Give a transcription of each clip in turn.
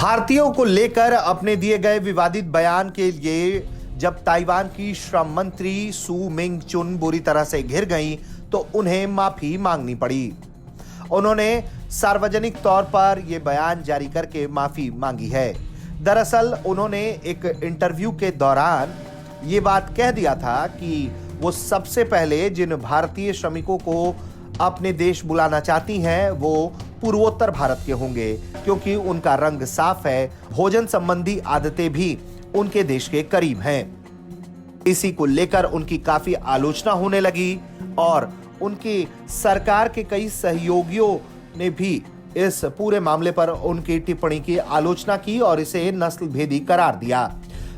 भारतीयों को लेकर अपने दिए गए विवादित बयान के लिए जब ताइवान की श्रम मंत्री सू मिंग चुन बुरी तरह से घिर गईं, तो उन्हें माफी मांगनी पड़ी। उन्होंने सार्वजनिक तौर पर यह बयान जारी करके माफी मांगी है। दरअसल उन्होंने एक इंटरव्यू के दौरान ये बात कह दिया था कि वो सबसे पहले जिन भारतीय श्रमिकों को अपने देश बुलाना चाहती हैं वो पूर्वोत्तर भारत के होंगे, क्योंकि उनका रंग साफ है, भोजन संबंधी आदतें भी उनके देश के करीब हैं। इसी को लेकर उनकी काफी आलोचना होने लगी और उनकी सरकार के कई सहयोगियों ने भी इस पूरे मामले पर उनकी टिप्पणी की आलोचना की और इसे नस्ल भेदी करार दिया,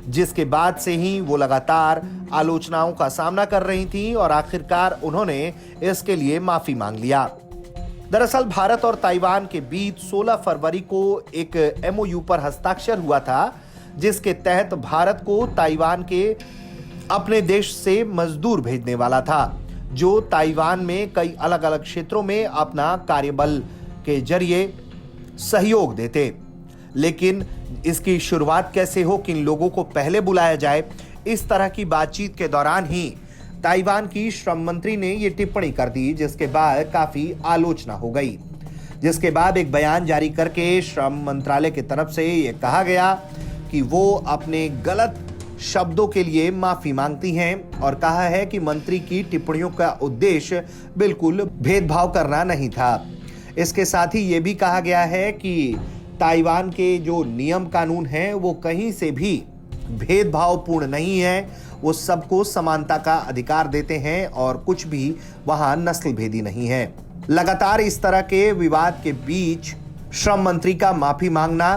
जिसके बाद से ही वो लगातार आलोचनाओं का सामना कर रही थी और आखिरकार उन्होंने इसके लिए माफी मांग लिया। दरअसल भारत और ताइवान के बीच 16 फरवरी को एक एमओयू पर हस्ताक्षर हुआ था, जिसके तहत भारत को ताइवान के अपने देश से मजदूर भेजने वाला था, जो ताइवान में कई अलग अलग क्षेत्रों में अपना कार्यबल के जरिए सहयोग देते। लेकिन इसकी शुरुआत कैसे हो, किन लोगों को पहले बुलाया जाए, इस तरह की बातचीत के दौरान ही ताइवान की श्रम मंत्री ने यह टिप्पणी कर दी, जिसके बाद काफी आलोचना हो गई। जिसके बाद एक बयान जारी करके श्रम मंत्रालय की तरफ से यह कहा गया कि वो अपने गलत शब्दों के लिए माफी मांगती हैं और कहा है कि मंत्री की टिप्पणियों का उद्देश्य बिल्कुल भेदभाव करना नहीं था। इसके साथ ही यह भी कहा गया है कि ताइवान के जो नियम कानून हैं वो कहीं से भी भेदभावपूर्ण नहीं है, वो सबको समानता का अधिकार देते हैं और कुछ भी वहां नस्ल भेदी नहीं है। लगातार इस तरह के विवाद के बीच श्रम मंत्री का माफी मांगना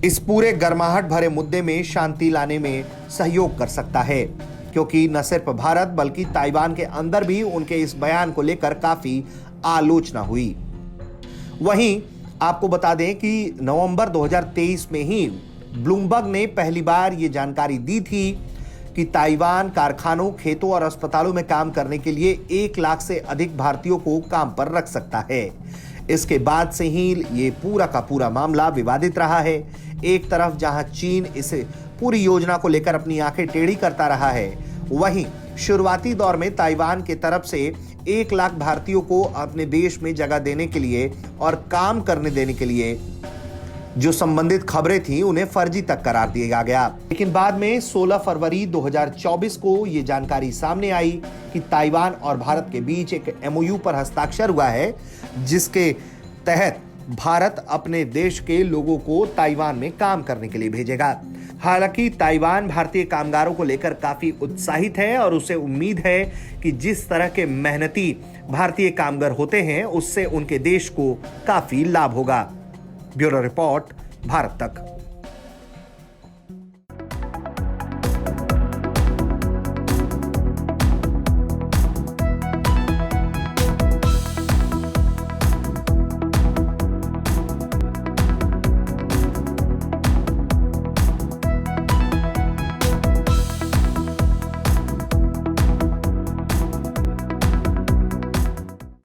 इस पूरे गर्माहट भरे मुद्दे में शांति लाने में सहयोग कर सकता है, क्योंकि न सिर्फ भारत बल्कि ताइवान के अंदर भी उनके इस बयान को लेकर काफी आलोचना हुई। वहीं आपको बता दें कि नवंबर 2023 में ही ब्लूमबर्ग ने पहली बार ये जानकारी दी थी कि ताइवान कारखानों, खेतों और अस्पतालों में काम करने के लिए 1 लाख से अधिक भारतीयों को काम पर रख सकता है। इसके बाद से ही ये पूरा का पूरा मामला विवादित रहा है। एक तरफ जहां चीन इस पूरी योजना को लेकर अपनी आंखें टेढ़ी करता रहा है, वहीं शुरुआती दौर में ताइवान की तरफ से 1 लाख भारतीयों को अपने देश में जगह देने के लिए और काम करने देने के लिए जो संबंधित खबरें थी उन्हें फर्जी तक करार दिया गया। लेकिन बाद में 16 फरवरी 2024 को यह जानकारी सामने आई कि ताइवान और भारत के बीच एक एमओयू पर हस्ताक्षर हुआ है, जिसके तहत भारत अपने देश के लोगों को ताइवान में काम करने के लिए भेजेगा। हालांकि ताइवान भारतीय कामगारों को लेकर काफी उत्साहित है और उसे उम्मीद है कि जिस तरह के मेहनती भारतीय कामगार होते हैं उससे उनके देश को काफी लाभ होगा। ब्यूरो रिपोर्ट, भारत तक।